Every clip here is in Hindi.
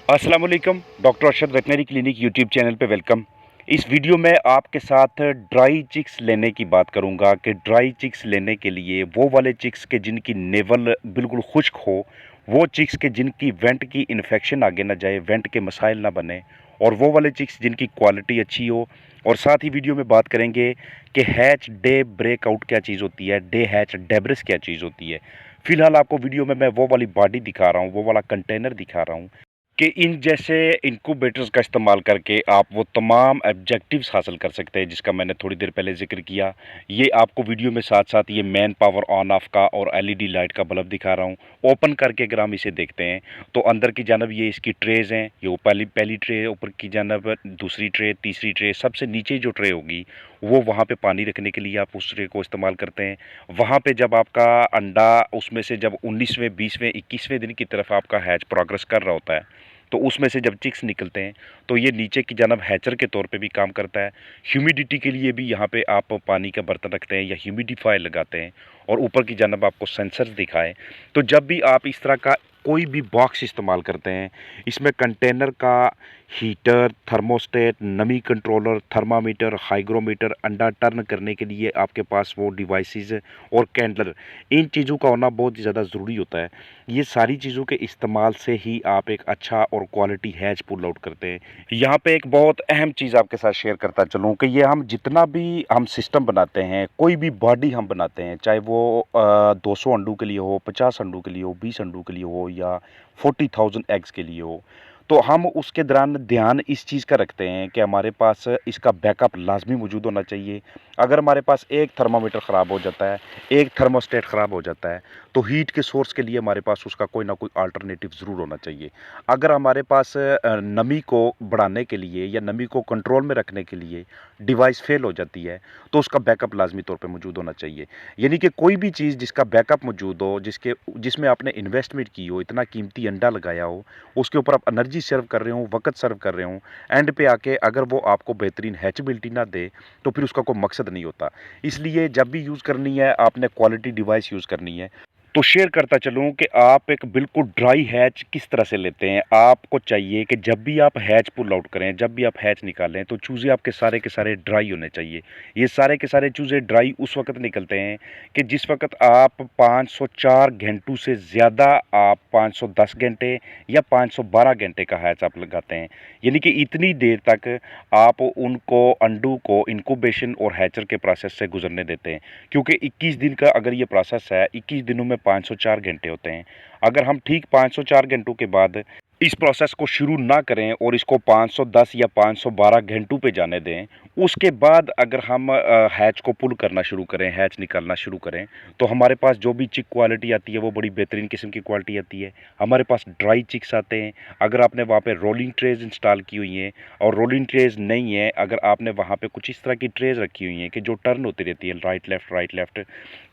अस्सलाम वालेकुम। Doctor Arshad veterinary clinic YouTube channel पे वेलकम। इस वीडियो में आपके साथ ड्राई चिक्स लेने की बात करूंगा कि ड्राई चिक्स लेने के लिए वो वाले चिक्स के जिनकी नेवल बिल्कुल खुश्क हो, वो चिक्स के जिनकी वेंट की इन्फेक्शन आगे ना जाए, वेंट के मसाइल ना बने, और वो वाले चिक्स जिनकी क्वालिटी अच्छी हो। और साथ ही वीडियो में बात करेंगे कि हैच डे ब्रेकआउट क्या चीज़ होती है, डे हैच डेब्रिस क्या चीज़ होती है। फिलहाल आपको वीडियो में मैं वो वाली बॉडी दिखा रहा हूँ, वो वाला कंटेनर दिखा रहा हूँ कि इन जैसे इनक्यूबेटर्स का इस्तेमाल करके आप वो तमाम ऑब्जेक्टिव्स हासिल कर सकते हैं जिसका मैंने थोड़ी देर पहले ज़िक्र किया। ये आपको वीडियो में साथ साथ ये मैन पावर ऑन ऑफ का और एलईडी लाइट का बल्ब दिखा रहा हूँ। ओपन करके अगर हम इसे देखते हैं तो अंदर की जानब ये इसकी ट्रेज़ हैं। ये पहली पहली ट्रे है, ऊपर की जानब दूसरी ट्रे, तीसरी ट्रे, सबसे नीचे जो ट्रे होगी वो वहाँ पे पानी रखने के लिए आप उस ट्रे को इस्तेमाल करते हैं। वहाँ पे जब आपका अंडा उसमें से जब 19वें 20वें 21वें दिन की तरफ आपका हैच प्रोग्रेस कर रहा होता है, तो उसमें से जब चिक्स निकलते हैं तो ये नीचे की जानब हैचर के तौर पे भी काम करता है। ह्यूमिडिटी के लिए भी यहाँ पे आप पानी का बर्तन रखते हैं या ह्यूमिडिफायर लगाते हैं, और ऊपर की जानब आपको सेंसर्स दिखाएं। तो जब भी आप इस तरह का कोई भी बॉक्स इस्तेमाल करते हैं, इसमें कंटेनर का हीटर, थर्मोस्टेट, नमी कंट्रोलर, थर्मामीटर, हाइग्रोमीटर, अंडा टर्न करने के लिए आपके पास वो डिवाइसेस और कैंडलर, इन चीज़ों का होना बहुत ज़्यादा ज़रूरी होता है। ये सारी चीज़ों के इस्तेमाल से ही आप एक अच्छा और क्वालिटी हैच पुल आउट करते हैं। यहाँ पे एक बहुत अहम चीज़ आपके साथ शेयर करता चलूँ कि ये हम जितना भी हम सिस्टम बनाते हैं, कोई भी बॉडी हम बनाते हैं, चाहे वो 200 अंडों के लिए हो, 50 अंडों के लिए हो, 20 अंडों के लिए हो, या 40,000 एग्स के लिए हो, तो हम उसके दौरान ध्यान इस चीज़ का रखते हैं कि हमारे पास इसका बैकअप लाजमी मौजूद होना चाहिए। अगर हमारे पास एक थर्मामीटर ख़राब हो जाता है, एक थर्मोस्टेट ख़राब हो जाता है, तो हीट के सोर्स के लिए हमारे पास उसका कोई ना कोई अल्टरनेटिव ज़रूर होना चाहिए। अगर हमारे पास नमी को बढ़ाने के लिए या नमी को कंट्रोल में रखने के लिए डिवाइस फेल हो जाती है, तो उसका बैकअप लाजमी तौर पे मौजूद होना चाहिए। यानी कि कोई भी चीज़ जिसका बैकअप मौजूद हो, जिसमें आपने इन्वेस्टमेंट की हो, इतना कीमती अंडा लगाया हो, उसके ऊपर आप एनर्जी सर्व कर रहे हो, वक़्त सर्व कर रहे हो, एंड पे आके अगर वो आपको बेहतरीन हैचेबिलिटी ना दे, तो फिर उसका कोई मकसद नहीं होता। इसलिए जब भी यूज़ करनी है, आपने क्वालिटी डिवाइस यूज़ करनी है। तो शेयर करता चलूँ कि आप एक बिल्कुल ड्राई हैच किस तरह से लेते हैं। आपको चाहिए कि जब भी आप हैच पुल आउट करें, जब भी आप हैच निकालें, तो चूज़े आपके सारे के सारे ड्राई होने चाहिए। ये सारे के सारे चूज़े ड्राई उस वक़्त निकलते हैं कि जिस वक़्त आप 504 घंटों से ज़्यादा, आप 510 घंटे या 512 घंटे का हैच आप लगाते हैं। यानी कि इतनी देर तक आप उनको अंडों को इनक्यूबेशन और हैचर के प्रोसेस से गुज़रने देते हैं। क्योंकि 21 दिन का अगर ये प्रोसेस है, 21 दिनों में 504 घंटे होते हैं। अगर हम ठीक 504 घंटों के बाद इस प्रोसेस को शुरू ना करें और इसको 510 या 512 घंटों पे जाने दें, उसके बाद अगर हम हैच को पुल करना शुरू करें, हैच निकालना शुरू करें, तो हमारे पास जो भी चिक क्वालिटी आती है वो बड़ी बेहतरीन किस्म की क्वालिटी आती है। हमारे पास ड्राई चिक्स आते हैं। अगर आपने वहाँ पे रोलिंग ट्रेज़ इंस्टॉल की हुई हैं और रोलिंग ट्रेज़ नहीं है, अगर आपने वहाँ पे कुछ इस तरह की ट्रेज़ रखी हुई हैं कि जो टर्न होती रहती है राइट लेफ़्ट,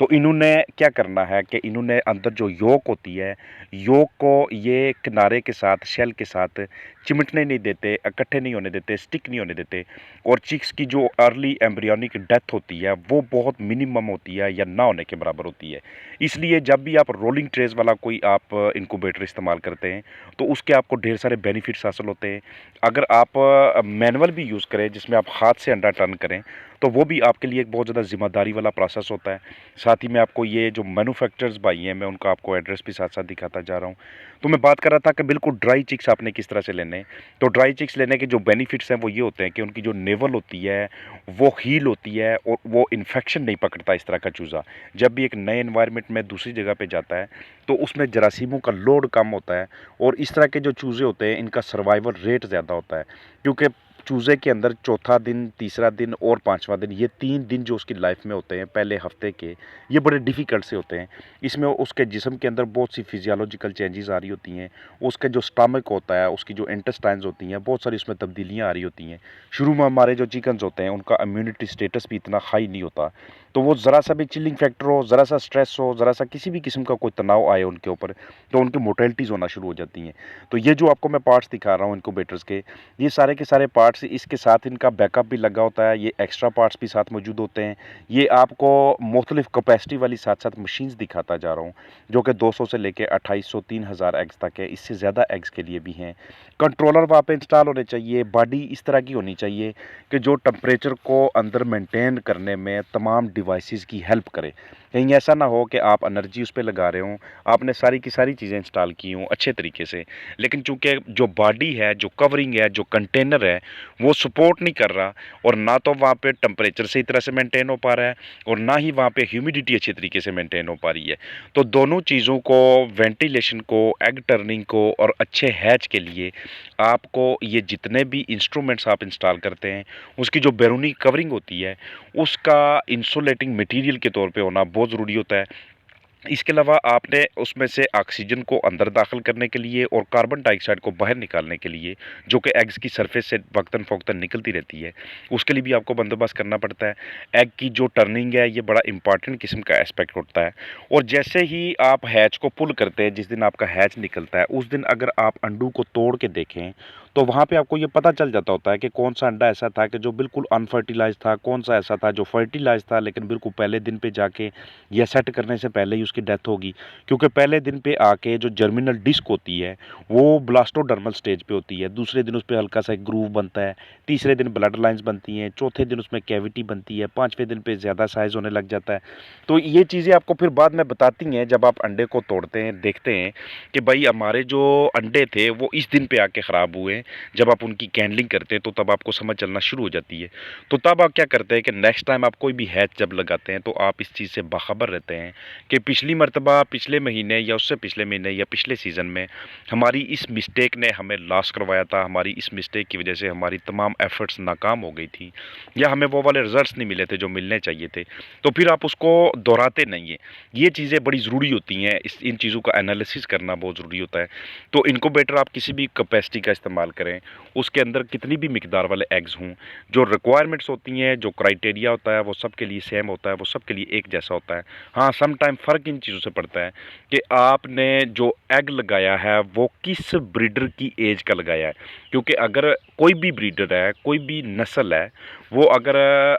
तो इन्होंने क्या करना है कि इन्होंने अंदर जो योक होती है, योक को ये किनारे के साथ, शेल के साथ चिमटने नहीं देते, इकट्ठे नहीं होने देते, स्टिक नहीं होने देते, और चिक्स की जो अर्ली एम्ब्रियोनिक डेथ होती है वो बहुत मिनिमम होती है या ना होने के बराबर होती है। इसलिए जब भी आप रोलिंग ट्रेस वाला कोई आप इनक्यूबेटर इस्तेमाल करते हैं, तो उसके आपको ढेर सारे बेनिफिट्स हासिल होते हैं। अगर आप मैनुअल भी यूज़ करें, जिसमें आप हाथ से अंडा टर्न करें, तो वो भी आपके लिए एक बहुत ज़्यादा ज़िम्मेदारी वाला प्रोसेस होता है। साथ ही मैं आपको ये जो मैन्युफैक्चरर्स भाई हैं, मैं उनका आपको एड्रेस भी साथ-साथ दिखाता जा रहा हूँ। तो मैं बात कर रहा था कि बिल्कुल ड्राई चिक्स आपने किस तरह से लेने हैं। तो ड्राई चिक्स लेने के जो बेनिफिट्स हैं वो ये होते हैं कि उनकी जो नेवल होती है वो हील होती है और वो इन्फेक्शन नहीं पकड़ता इस तरह का चूज़ा। जब भी एक नए एनवायरनमेंट में दूसरी जगह पे जाता है, तो उसमें जरासीमों का लोड कम होता है, और इस तरह के जो चूज़े होते हैं इनका सर्वाइवल रेट ज़्यादा होता है। क्योंकि चूज़े के अंदर चौथा दिन, तीसरा दिन और पाँचवां दिन, ये 3 दिन जो उसकी लाइफ में होते हैं पहले हफ्ते के, ये बड़े डिफ़िकल्ट से होते हैं। इसमें उसके जिस्म के अंदर बहुत सी फिजियोलॉजिकल चेंजेस आ रही होती हैं। उसका जो स्टमक होता है, उसकी जो इंटेस्टाइन्स होती हैं, बहुत सारी उसमें तब्दीलियाँ आ रही होती हैं। शुरू में हमारे जो चिकन्स होते हैं उनका इम्यूनिटी स्टेटस भी इतना हाई नहीं होता, तो वो ज़रा सा भी चिलिंग फैक्टर हो, ज़रा सा स्ट्रेस हो, ज़रा सा किसी भी किस्म का कोई तनाव आए उनके ऊपर, तो उनकी मोटेलिटीज़ होना शुरू हो जाती हैं। तो ये जो आपको मैं पार्ट्स दिखा रहा हूँ इनक्यूबेटर्स ये सारे के सारे पार्ट्स, इसके साथ इनका बैकअप भी लगा होता है, ये एक्स्ट्रा पार्ट्स भी साथ मौजूद होते हैं। ये आपको मुख्तलिफ कैपेसिटी वाली साथ-साथ मशीन्स दिखाता जा रहा हूँ, जो कि 200 से लेके 2800 3000 एग्स तक है, इससे ज़्यादा एग्स के लिए भी हैं। कंट्रोलर वहाँ पे इंस्टॉल होने चाहिए, बॉडी इस तरह की होनी चाहिए कि जो टेम्परेचर को अंदर मेंटेन करने में तमाम डिवाइसेस की हेल्प करे। कहीं ऐसा ना हो कि आप एनर्जी उस पे लगा रहे हों, आपने सारी की सारी चीज़ें इंस्टॉल की हों अच्छे तरीके से, लेकिन चूँकि जो बॉडी है, जो कवरिंग है, जो कंटेनर है, वो सपोर्ट नहीं कर रहा, और ना तो वहाँ पे टेम्परेचर सही तरह से मेंटेन हो पा रहा है और ना ही वहाँ पे ह्यूमिडिटी अच्छी तरीके से मेंटेन हो पा रही है। तो दोनों चीज़ों को, वेंटिलेशन को, एग टर्निंग को और अच्छे हैच के लिए आपको ये जितने भी इंस्ट्रूमेंट्स आप इंस्टॉल करते हैं, उसकी जो बैरूनी कवरिंग होती है, उसका इंसुलेटिंग मटेरियल के तौर पे होना बहुत ज़रूरी होता है। इसके अलावा आपने उसमें से ऑक्सीजन को अंदर दाखिल करने के लिए और कार्बन डाइऑक्साइड को बाहर निकालने के लिए, जो कि एग्स की सरफेस से वक्तन फ़वक्तन निकलती रहती है, उसके लिए भी आपको बंदोबस्त करना पड़ता है। एग की जो टर्निंग है, ये बड़ा इंपॉर्टेंट किस्म का एस्पेक्ट होता है। और जैसे ही आप हैच को पुल करते हैं, जिस दिन आपका हैच निकलता है, उस दिन अगर आप अंडों को तोड़ के देखें, तो वहाँ पे आपको ये पता चल जाता होता है कि कौन सा अंडा ऐसा था कि जो बिल्कुल अनफर्टिलाइज था, कौन सा ऐसा था जो फर्टिलाइज था लेकिन बिल्कुल पहले दिन पे जाके या सेट करने से पहले ही उसकी डेथ होगी। क्योंकि पहले दिन पे आके जो जर्मिनल डिस्क होती है, वो ब्लास्टोडर्मल स्टेज पे होती है, दूसरे दिन उस पे हल्का सा एक ग्रूव बनता है, तीसरे दिन ब्लड लाइन्स बनती हैं, चौथे दिन उसमें कैविटी बनती है, पाँचवें दिन पे ज़्यादा साइज़ होने लग जाता है। तो ये चीज़ें आपको फिर बाद में बताती हैं, जब आप अंडे को तोड़ते हैं, देखते हैं कि भाई हमारे जो अंडे थे वो इस दिन पे आके ख़राब हुए। जब आप उनकी कैंडलिंग करते हैं तो तब आपको समझ चलना शुरू हो जाती है। तो तब आप क्या करते हैं कि नेक्स्ट टाइम आप कोई भी हैच जब लगाते हैं, तो आप इस चीज़ से बाखबर रहते हैं कि पिछली मर्तबा, पिछले महीने या उससे पिछले महीने या पिछले सीज़न में हमारी इस मिस्टेक ने हमें लॉस करवाया था, हमारी इस मिस्टेक की वजह से हमारी तमाम एफ़र्ट्स नाकाम हो गई थी, या हमें वो वाले रिज़ल्ट्स नहीं मिले थे जो मिलने चाहिए थे। तो फिर आप उसको दोहराते नहीं हैं। ये चीज़ें बड़ी ज़रूरी होती हैं, इन चीज़ों का एनालिसिस करना बहुत ज़रूरी होता है। तो इनक्यूबेटर आप किसी भी कैपेसिटी का इस्तेमाल करें, उसके अंदर कितनी भी मिकदार वाले एग्स हों, जो रिक्वायरमेंट्स होती हैं, जो क्राइटेरिया होता है, वो सबके लिए सेम होता है, वो सबके लिए एक जैसा होता है। हाँ, सम टाइम फ़र्क इन चीज़ों से पड़ता है कि आपने जो एग लगाया है, वो किस ब्रीडर की एज का लगाया है। क्योंकि अगर कोई भी ब्रीडर है, कोई भी नस्ल है, वो अगर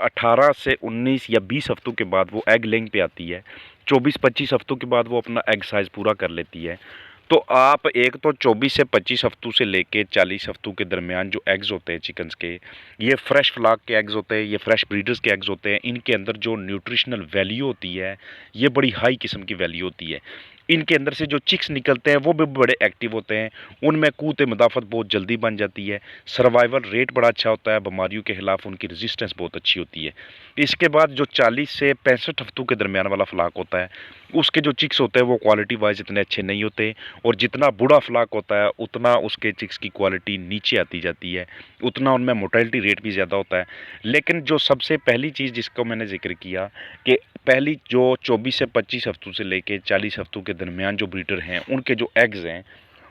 18 से 19 या 20 हफ्तों के बाद वो एग लेइंग पे आती है, 24-25 हफ्तों के बाद वो अपना एग साइज़ पूरा कर लेती है, तो आप एक तो 24 से 25 हफ्तों से लेके 40 हफ्तों के दरमियान जो एग्स होते हैं चिकन्स के, ये फ्रेश फ्लाक के एग्स होते हैं, ये फ्रेश ब्रीडर्स के एग्स होते हैं। इनके अंदर जो न्यूट्रिशनल वैल्यू होती है, ये बड़ी हाई किस्म की वैल्यू होती है। इनके अंदर से जो चिक्स निकलते हैं वो भी बड़े एक्टिव होते हैं, उनमें क़ुव्वत मदाफ़त बहुत जल्दी बन जाती है, सर्वाइवल रेट बड़ा अच्छा होता है, बीमारियों के ख़िलाफ़ उनकी रेजिस्टेंस बहुत अच्छी होती है। इसके बाद जो 40 से 65 हफ्तों के दरमियान वाला फ्लाक होता है, उसके जो चिक्स होते हैं वो क्वालिटी वाइज़ इतने अच्छे नहीं होते, और जितना बूढ़ा फ्लाक होता है उतना उसके चिक्स की क्वालिटी नीचे आती जाती है, उतना उनमें मोर्टेलिटी रेट भी ज़्यादा होता है। लेकिन जो सबसे पहली चीज़ जिसको मैंने ज़िक्र किया कि पहली जो 24 से 25 हफ्तों से लेके 40 हफ्तों के दरमियान जो ब्रीडर हैं, उनके जो एग्स हैं,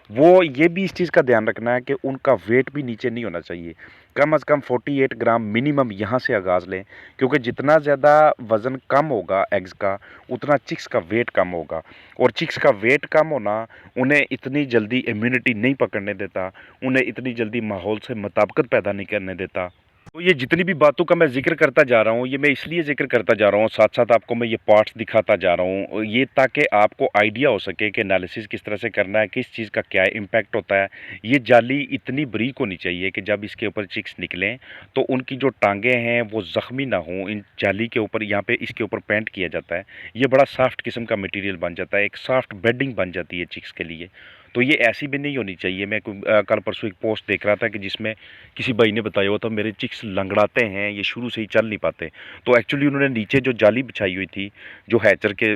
वो ये भी इस चीज़ का ध्यान रखना है कि उनका वेट भी नीचे नहीं होना चाहिए। कम से कम 48 ग्राम मिनिमम यहाँ से आगाज़ लें, क्योंकि जितना ज़्यादा वज़न कम होगा एग्स का, उतना चिक्स का वेट कम होगा, और चिक्स का वेट कम होना उन्हें इतनी जल्दी इम्यूनिटी नहीं पकड़ने देता, उन्हें इतनी जल्दी माहौल से मुताबिकत पैदा नहीं करने देता। तो ये जितनी भी बातों का मैं ज़िक्र करता जा रहा हूँ, ये मैं इसलिए ज़िक्र करता जा रहा हूँ, साथ-साथ आपको मैं ये पार्ट्स दिखाता जा रहा हूँ, ये ताकि आपको आइडिया हो सके कि एनालिसिस किस तरह से करना है, किस चीज़ का क्या इम्पैक्ट होता है। ये जाली इतनी बारीक होनी चाहिए कि जब इसके ऊपर चिक्स निकलें, तो उनकी जो टाँगें हैं, वो ज़ख्मी ना हों। इन जाली के ऊपर, यहाँ पे इसके ऊपर पेंट किया जाता है। ये बड़ा सॉफ्ट किस्म का मटीरियल बन जाता है, एक सॉफ्ट बेडिंग बन जाती है चिक्स के लिए। तो ये ऐसी भी नहीं होनी चाहिए। मैं कल परसों एक पोस्ट देख रहा था कि जिसमें किसी भाई ने बताया हुआ था मेरे चिक्स लंगड़ाते हैं, ये शुरू से ही चल नहीं पाते। तो एक्चुअली उन्होंने नीचे जो जाली बिछाई हुई थी, जो हैचर के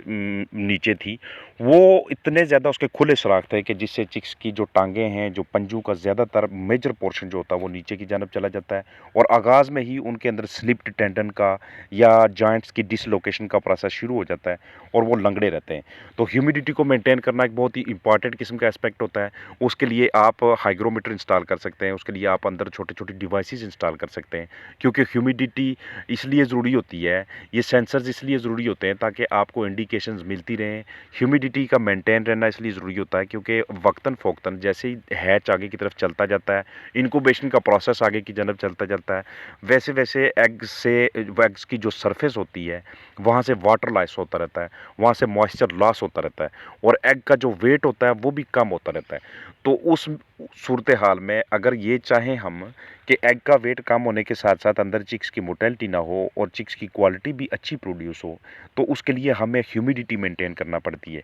नीचे थी, वो इतने ज़्यादा उसके खुले सुराख थे कि जिससे चिक्स की जो टांगें हैं, जो पंजों का ज़्यादातर मेजर पोर्शन जो होता है वो नीचे की जानब चला जाता है और आगाज़ में ही उनके अंदर स्लिप्ड टेंडन का या जॉइंट्स की डिसलोकेशन का प्रोसेस शुरू हो जाता है और वो लंगड़े रहते हैं। तो ह्यूमिडिटी को मेंटेन करना एक बहुत ही इंपॉर्टेंट किस्म का एस्पेक्ट होता है। उसके लिए आप हाइग्रोमीटर इंस्टॉल कर सकते हैं, उसके लिए आप अंदर छोटे-छोटे डिवाइसेस इंस्टॉल कर सकते हैं, क्योंकि ह्यूमिडिटी इसलिए ज़रूरी होती है, ये सेंसर्स इसलिए ज़रूरी होते हैं ताकि आपको इंडिकेशंस मिलती रहें। ह्यूमिडिटी का मेंटेन रहना इसलिए ज़रूरी होता है क्योंकि वक्तन फ़ोक्तन जैसे ही हैच आगे की तरफ चलता जाता है, इनक्यूबेशन का प्रोसेस आगे की जानब चलता जाता है, वैसे वैसे एग्स की जो सरफेस होती है वहाँ से वाटर लॉस होता रहता है, वहाँ से मॉइस्चर लॉस होता रहता है और एग का जो वेट होता है वो भी कम होता रहता है। तो उस सूरत हाल में अगर ये चाहें हम कि एग का वेट कम होने के साथ साथ अंदर चिक्स की मोर्टेलिटी ना हो और चिक्स की क्वालिटी भी अच्छी प्रोड्यूस हो, तो उसके लिए हमें ह्यूमिडिटी मेंटेन करना पड़ती है।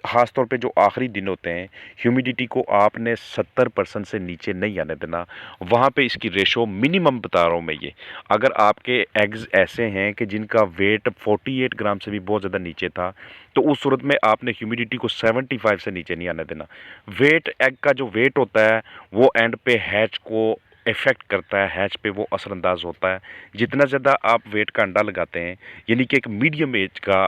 ख़ास तौर पे जो आखिरी दिन होते हैं, ह्यूमिडिटी को आपने 70% से नीचे नहीं आने देना। वहाँ पे इसकी रेशो मिनिमम बता रहा हूँ मैं ये। अगर आपके एग्स ऐसे हैं कि जिनका वेट 48 ग्राम से भी बहुत ज़्यादा नीचे था, तो उस सूरत में आपने ह्यूमिडिटी को 75 से नीचे नहीं आने देना। वेट एग का जो वेट होता है वो एंड पे हैच को इफ़ेक्ट करता है, हैच पे वो असरअंदाज होता है। जितना ज़्यादा आप वेट का अंडा लगाते हैं, यानी कि एक मीडियम एज का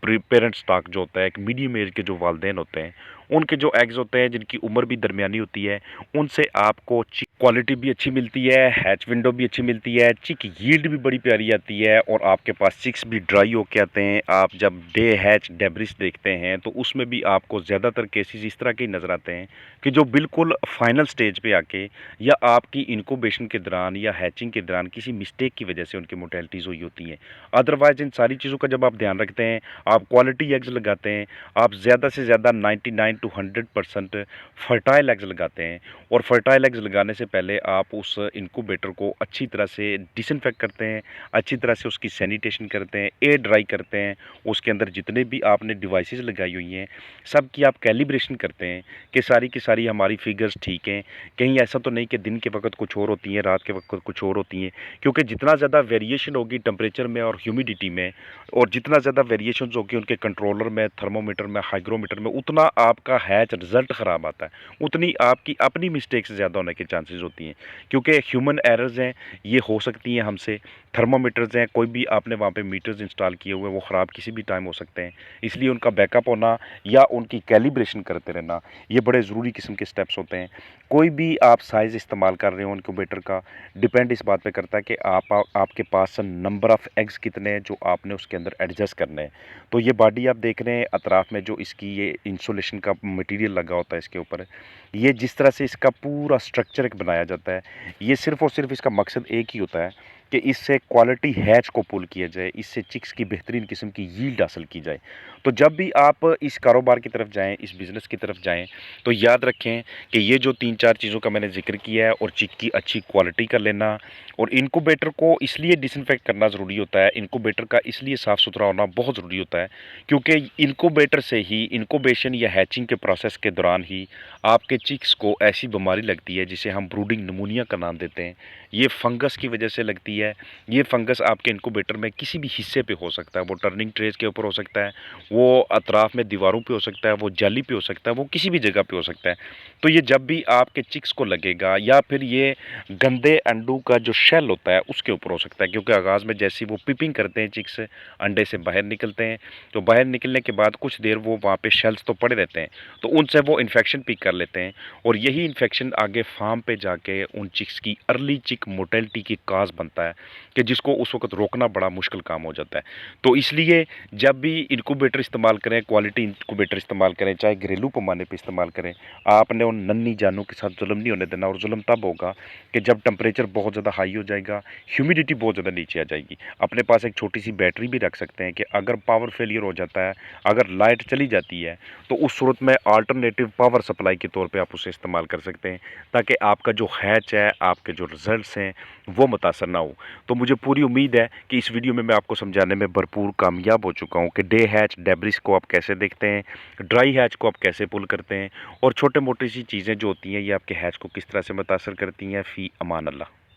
पेरेंट स्टॉक जो होता है, एक मीडियम एज के जो वालिदैन होते हैं, उनके जो एग्स होते हैं जिनकी उम्र भी दरमियानी होती है, उनसे आपको चिक क्वालिटी भी अच्छी मिलती है, हैच विंडो भी अच्छी मिलती है, चिक यील्ड भी बड़ी प्यारी आती है और आपके पास चिक्स भी ड्राई होके आते हैं। आप जब डे हैच डेब्रिस देखते हैं तो उसमें भी आपको ज़्यादातर केसेस इस तरह के नज़र आते हैं कि जो बिल्कुल फाइनल स्टेज पे आके या आपकी इनक्यूबेशन के दौरान या हैचिंग के दौरान किसी मिस्टेक की वजह से उनकी मोर्टेलिटीज़ हुई होती हैं। अदरवाइज़ इन सारी चीज़ों का जब आप ध्यान रखते हैं, आप क्वालिटी एग्स लगाते हैं, आप ज़्यादा से ज़्यादा 99 टू 100% फर्टाइल एग्स लगाते हैं और फर्टाइल एग्स लगाने से पहले आप उस इनक्यूबेटर को अच्छी तरह से डिसइंफेक्ट करते हैं, अच्छी तरह से उसकी सैनिटेशन करते हैं, एयर ड्राई करते हैं, उसके अंदर जितने भी आपने डिवाइसेस लगाई हुई हैं, सब की आप कैलिब्रेशन करते हैं कि सारी की सारी हमारी फिगर्स ठीक हैं। कहीं ऐसा तो नहीं कि दिन के वक़्त कुछ और होती हैं, रात के वक़्त कुछ और होती हैं, क्योंकि जितना ज़्यादा वेरिएशन होगी टेम्परेचर में और ह्यूमिडिटी में और जितना ज़्यादा वेरिएशंस होगी उनके कंट्रोलर में, थर्मोमीटर में, हाइग्रोमीटर में, उतना आपका हैच रिज़ल्ट ख़राब आता है, उतनी आपकी अपनी मिस्टेक्स ज़्यादा होने के चांसेस होती हैं, क्योंकि ह्यूमन एरर्स हैं, ये हो सकती हैं हमसे। थर्मामीटर्स हैं, कोई भी आपने वहाँ पे मीटर्स इंस्टॉल किए हुए, वो ख़राब किसी भी टाइम हो सकते हैं, इसलिए उनका बैकअप होना या उनकी कैलिब्रेशन करते रहना, ये बड़े ज़रूरी किस्म के स्टेप्स होते हैं। कोई भी आप साइज़ इस्तेमाल कर रहे हो इनक्यूबेटर का, डिपेंड इस बात पे करता है कि आपके पास नंबर ऑफ़ एग्स कितने हैं जो आपने उसके अंदर एडजस्ट करने हैं। तो ये बॉडी आप देख रहे हैं अतराफ़ में जो इसकी ये इंसुलेशन का मटेरियल लगा होता है इसके ऊपर, ये जिस तरह से इसका पूरा स्ट्रक्चर एक बनाया जाता है, ये सिर्फ़ और सिर्फ़ इसका मकसद एक ही होता है कि इससे क्वालिटी हैच को पुल किया जाए, इससे चिक्स की बेहतरीन किस्म की यील्ड हासिल की जाए। तो जब भी आप इस कारोबार की तरफ जाएँ, इस बिज़नेस की तरफ जाएँ, तो याद रखें कि ये जो 3-4 चीज़ों का मैंने ज़िक्र किया है और चिक की अच्छी क्वालिटी का लेना और इनक्यूबेटर को इसलिए डिसइंफेक्ट करना ज़रूरी होता है, इनक्यूबेटर का इसलिए साफ़-सुथरा होना बहुत ज़रूरी होता है, क्योंकि इनक्यूबेटर से ही इनक्यूबेशन या हैचिंग के प्रोसेस के दौरान ही आपके चिक्स को ऐसी बीमारी लगती है जिसे हम ब्रूडिंग निमोनिया का नाम देते हैं। ये फंगस की वजह से लगती है। ये फंगस आपके इनक्यूबेटर में किसी भी हिस्से पे हो सकता है, वो टर्निंग ट्रेस के ऊपर हो सकता है, वो अतराफ़ में दीवारों पे हो सकता है, वो जाली पे हो सकता है, वो किसी भी जगह पे हो सकता है। तो ये जब भी आपके चिक्स को लगेगा या फिर ये गंदे अंडों का जो शेल होता है उसके ऊपर हो सकता है, क्योंकि आगाज़ में जैसे ही वो पिपिंग करते हैं चिक्स अंडे से बाहर निकलते हैं, तो बाहर निकलने के बाद कुछ देर वो वहाँ पे शेल्स तो पड़े रहते हैं, तो उनसे वो इन्फेक्शन पिक कर लेते हैं और यही इन्फेक्शन आगे फार्म पे जाके उन चिक्स की अर्ली चिक मोर्टेलिटी की काज़ बनता है कि जिसको उस वक़्त रोकना बड़ा मुश्किल काम हो जाता है। तो इसलिए जब भी इनक्यूबेटर इस्तेमाल करें, क्वालिटी इनक्यूबेटर इस्तेमाल करें, चाहे घरेलू पैमाने पे इस्तेमाल करें, आपने उन नन्ही जानों के साथ जुल्म नहीं होने देना और जुल्म तब होगा कि जब टेम्परेचर बहुत ज़्यादा हाई हो जाएगा, ह्यूमिडिटी बहुत ज़्यादा नीचे आ जाएगी। अपने पास एक छोटी-सी बैटरी भी रख सकते हैं कि अगर पावर फेलियर हो जाता है, अगर लाइट चली जाती है, तो उस सूरत में अल्टरनेटिव पावर सप्लाई के तौर पे आप उसे इस्तेमाल कर सकते हैं, ताकि आपका जो हैच है, आपके जो रिज़ल्ट्स हैं, वो मुतासर ना हो। तो मुझे पूरी उम्मीद है कि इस वीडियो में मैं आपको समझाने में भरपूर कामयाब हो चुका हूँ कि डे हैच डेब्रिस को आप कैसे देखते हैं, ड्राई हैच को आप कैसे पुल करते हैं और छोटे-मोटी सी चीज़ें जो होती हैं, ये आपके हैच को किस तरह से मुतासर करती हैं। फ़ी अमान अल्लाह।